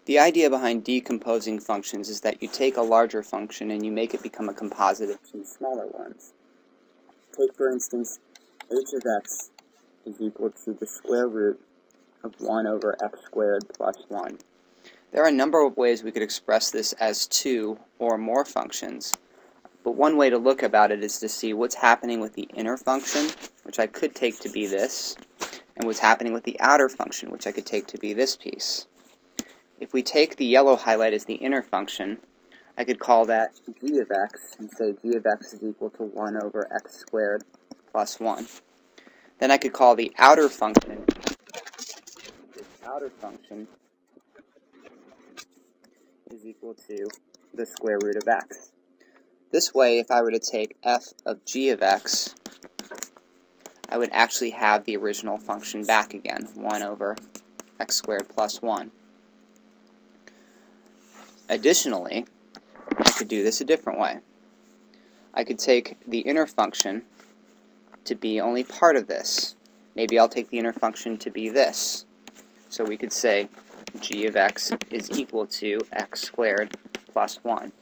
The idea behind decomposing functions is that you take a larger function and you make it become a composite of two smaller ones. Take, for instance, h of x is equal to the square root of 1 over x squared plus 1. There are a number of ways we could express this as two or more functions, but one way to look about it is to see what's happening with the inner function, which I could take to be this, and what's happening with the outer function, which I could take to be this piece. If we take the yellow highlight as the inner function, I could call that g of x and say g of x is equal to 1 over x squared plus 1. Then I could call the outer function, is equal to the square root of x. This way, if I were to take f of g of x, I would actually have the original function back again, 1 over x squared plus 1. Additionally, I could do this a different way. I could take the inner function to be only part of this. Maybe I'll take the inner function to be this. So we could say g of x is equal to x squared plus 1.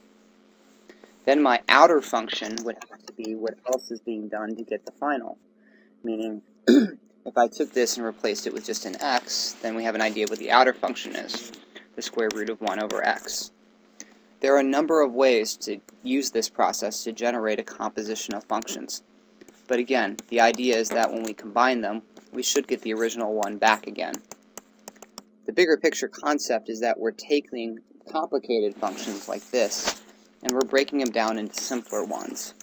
Then my outer function would have to be what else is being done to get the final. Meaning, if I took this and replaced it with just an x, then we have an idea of what the outer function is, the square root of 1 over x. There are a number of ways to use this process to generate a composition of functions. But again, the idea is that when we combine them, we should get the original one back again. The bigger picture concept is that we're taking complicated functions like this, and we're breaking them down into simpler ones.